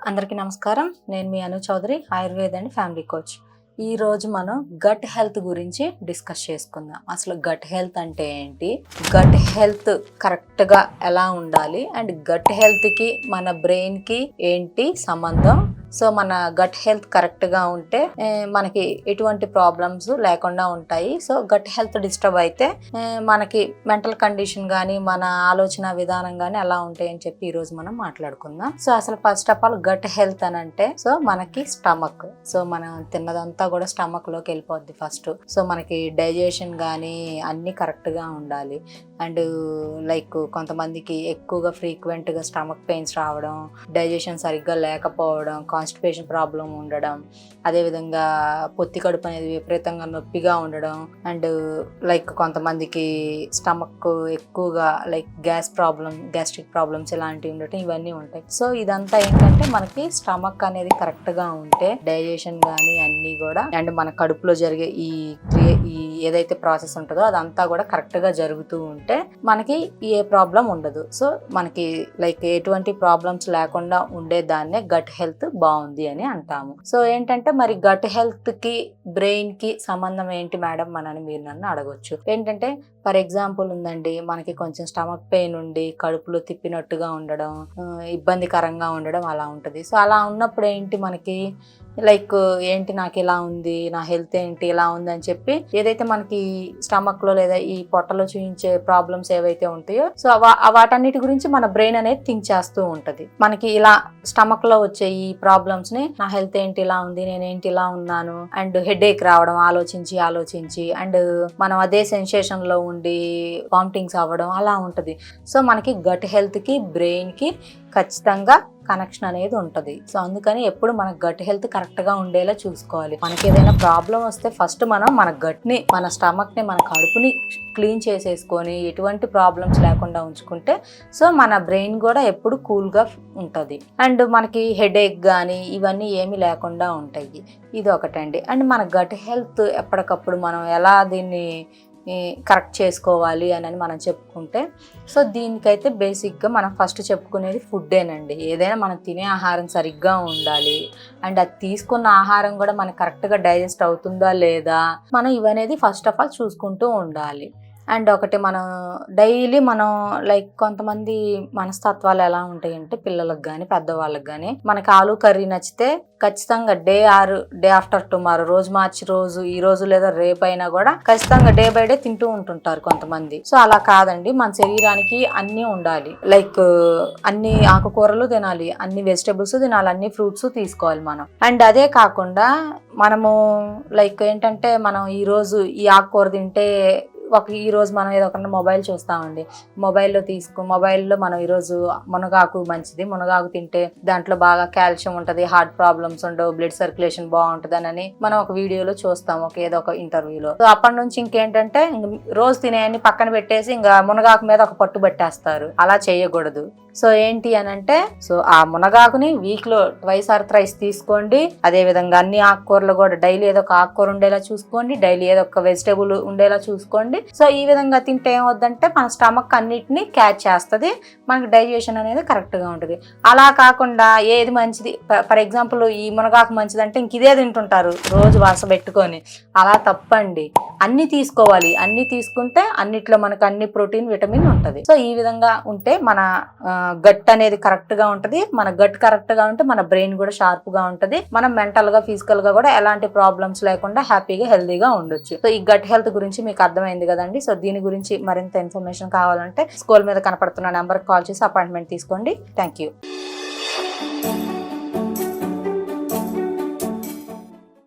అందరికీ నమస్కారం. నేను మీ Anu Chowdary, Ayurveda and family coach. ఈ రోజు మనం గట్ హెల్త్ గురించి డిస్కస్ చేసుకుందాం. అసలు గట్ హెల్త్ అంటే ఏంటి, గట్ హెల్త్ కరెక్ట్గా ఎలా ఉండాలి, అండ్ గట్ హెల్త్కి మన బ్రెయిన్కి ఏంటి సంబంధం. సో మన గట్ హెల్త్ కరెక్ట్గా ఉంటే మనకి ఎటువంటి ప్రాబ్లమ్స్ లేకుండా ఉంటాయి. సో గట్ హెల్త్ డిస్టర్బ్ అయితే మనకి మెంటల్ కండిషన్ కానీ మన ఆలోచన విధానం కానీ ఎలా ఉంటాయి అని చెప్పి ఈరోజు మనం మాట్లాడుకుందాం. సో అసలు first of all gut health అని అంటే సో మనకి స్టమక్. సో మనం తిన్నదంతా కూడా స్టమక్ లోకి వెళ్ళిపోద్ది ఫస్ట్. సో మనకి డైజెషన్ కానీ అన్నీ కరెక్ట్గా ఉండాలి. అండ్ లైక్ కొంతమందికి ఎక్కువగా ఫ్రీక్వెంట్గా స్టమక్ పెయిన్స్ రావడం, డైజెషన్ సరిగ్గా లేకపోవడం, కాన్స్టిపేషన్ ప్రాబ్లం ఉండడం, అదేవిధంగా పొత్తి కడుపు అనేది విపరీతంగా నొప్పిగా ఉండడం, అండ్ లైక్ కొంతమందికి స్టమక్ ఎక్కువగా లైక్ గ్యాస్ట్రిక్ ప్రాబ్లమ్స్ ఇలాంటివి ఉండటం, ఇవన్నీ ఉంటాయి. సో ఇదంతా ఏంటంటే మనకి స్టమక్ అనేది కరెక్ట్గా ఉంటే డైజెషన్ కానీ అన్నీ కూడా, అండ్ మన కడుపులో జరిగే ఈ ఏదైతే ప్రాసెస్ ఉంటుందో అదంతా కూడా కరెక్ట్గా జరుగుతూ ఉంటే మనకి ఏ ప్రాబ్లం ఉండదు. సో మనకి లైక్ ఎటువంటి ప్రాబ్లమ్స్ లేకుండా ఉండేదాన్నే గట్ హెల్త్ బాగుంది అని అంటాము. సో ఏంటంటే మరి గట్ హెల్త్ కి బ్రెయిన్ కి సంబంధం ఏంటి మేడం మనని మీరు నన్ను అడగొచ్చు. ఏంటంటే ఫర్ ఎగ్జాంపుల్ ఉందండి, మనకి కొంచెం స్టమక్ పెయిన్ ఉండి కడుపులో తిప్పినట్టుగా ఉండడం, ఇబ్బందికరంగా ఉండడం అలా ఉంటుంది. సో అలా ఉన్నప్పుడు ఏంటి మనకి లైక్ ఏంటి నాకు ఇలా ఉంది, నా హెల్త్ ఏంటి ఇలా ఉంది అని చెప్పి ఏదైతే మనకి స్టమక్ లో లేదా ఈ పొట్టలో చూపించే ప్రాబ్లమ్స్ ఏవైతే ఉంటాయో సో వాటన్నిటి గురించి మన బ్రెయిన్ అనేది థింక్ చేస్తూ ఉంటది. మనకి ఇలా స్టమక్ లో వచ్చే ఈ ప్రాబ్లమ్స్ ని నా హెల్త్ ఏంటి ఇలా ఉంది, నేనేంటి ఇలా ఉన్నాను, అండ్ హెడేక్ రావడం ఆలోచించి అండ్ మనం అదే సెన్సేషన్ లో ఉండి వామిటింగ్స్ అవ్వడం అలా ఉంటది. సో మనకి గట్ హెల్త్ కి బ్రెయిన్ కి ఖచ్చితంగా కనెక్షన్ అనేది ఉంటుంది. సో అందుకని ఎప్పుడు మన గట్ హెల్త్ కరెక్ట్ గా ఉండేలా చూసుకోవాలి. మనకి ఏదైనా ప్రాబ్లం వస్తే ఫస్ట్ మనం మన గట్ ని, మన స్టమక్ ని, మన కడుపుని క్లీన్ చేసేసుకొని ఎటువంటి ప్రాబ్లమ్స్ లేకుండా ఉంచుకుంటే సో మన బ్రెయిన్ కూడా ఎప్పుడు కూల్ గా ఉంటుంది. అండ్ మనకి హెడేక్ కానీ ఇవన్నీ ఏమీ లేకుండా ఉంటాయి. ఇది ఒకటండి. అండ్ మన గట్ హెల్త్ ఎప్పటికప్పుడు మనం ఎలా దీన్ని కరెక్ట్ చేసుకోవాలి అని మనం చెప్పుకుంటే సో దీనికైతే బేసిక్గా మనం ఫస్ట్ చెప్పుకునేది ఫుడ్డేనండి. ఏదైనా మనం తినే ఆహారం సరిగ్గా ఉండాలి, అండ్ అది తీసుకున్న ఆహారం కూడా మనకు కరెక్ట్గా డైజెస్ట్ అవుతుందా లేదా మనం ఇవనేది ఫస్ట్ ఆఫ్ ఆల్ చూసుకుంటూ ఉండాలి. అండ్ ఒకటి మనం డైలీ మనం లైక్ కొంతమంది మనస్తత్వాలు ఎలా ఉంటాయంటే పిల్లలకు కానీ పెద్దవాళ్ళకి కానీ మనకి ఆలు కర్రీ నచ్చితే ఖచ్చితంగా డే ఆఫ్టర్ టుమారో, రోజు మార్చి రోజు ఈ రోజు లేదా రేపైనా కూడా ఖచ్చితంగా డే బై డే తింటూ ఉంటుంటారు కొంతమంది. సో అలా కాదండి, మన శరీరానికి అన్నీ ఉండాలి. లైక్ అన్ని ఆకుకూరలు తినాలి, అన్ని వెజిటబుల్స్ తినాలి, అన్ని ఫ్రూట్స్ తీసుకోవాలి మనం. అండ్ అదే కాకుండా మనము లైక్ ఏంటంటే మనం ఈ రోజు ఈ ఆకుకూర తింటే ఈ రోజు మనం ఏదో ఒక మొబైల్ చూస్తామండి, మొబైల్లో మనం ఈరోజు మునగాకు మంచిది, మునగాకు తింటే దాంట్లో బాగా కాల్షియం ఉంటుంది, హార్ట్ ప్రాబ్లమ్స్ ఉండవు, బ్లడ్ సర్క్యులేషన్ బాగుంటుంది అని మనం ఒక వీడియోలో చూస్తాం, ఏదో ఒక ఇంటర్వ్యూలో. సో అప్పటి నుంచి ఇంకేంటంటే రోజు తినేయన్ని పక్కన పెట్టేసి ఇంకా మునగాకు మీద ఒక పట్టు పెట్టేస్తారు. అలా చేయకూడదు. సో ఏంటి అని అంటే సో ఆ మునగాకుని వీక్ లో ట్వైస్ ఆర్ థ్రైస్ తీసుకోండి. అదే విధంగా అన్ని ఆకుకూరలు కూడా డైలీ ఏదో ఒక ఆకుకూర ఉండేలా చూసుకోండి, డైలీ ఏదో ఒక వెజిటేబుల్ ఉండేలా చూసుకోండి. సో ఈ విధంగా తింటే ఏమవుద్దంటే మన స్టమక్ అన్నిటిని క్యాచ్ చేస్తుంది, మనకి డైజెషన్ అనేది కరెక్ట్ గా ఉంటుంది. అలా కాకుండా ఏది మంచిది, ఫర్ ఎగ్జాంపుల్ ఈ మునగాకు మంచిది అంటే ఇంక ఇదే తింటుంటారు రోజు వరుస పెట్టుకొని. అలా తప్పండి, అన్ని తీసుకోవాలి. అన్ని తీసుకుంటే అన్నిట్లో మనకు అన్ని ప్రోటీన్ విటమిన్ ఉంటుంది. సో ఈ విధంగా ఉంటే మన గట్ అనేది కరెక్ట్ గా ఉంటది. మన గట్ కరెక్ట్ గా ఉంటే మన బ్రెయిన్ కూడా షార్ప్ గా ఉంటది. మనం మెంటల్ గా ఫిజికల్ గా కూడా ఎలాంటి ప్రాబ్లమ్స్ లేకుండా హ్యాపీగా హెల్దీగా ఉండొచ్చు. సో ఈ గట్ హెల్త్ గురించి మీకు అర్థమైంది కదండి. సో దీని గురించి మరింత ఇన్ఫర్మేషన్ కావాలంటే స్క్రోల్ మీద కనపడుతున్న నెంబర్కి కాల్ చేసి అపాయింట్మెంట్ తీసుకోండి. Thank you.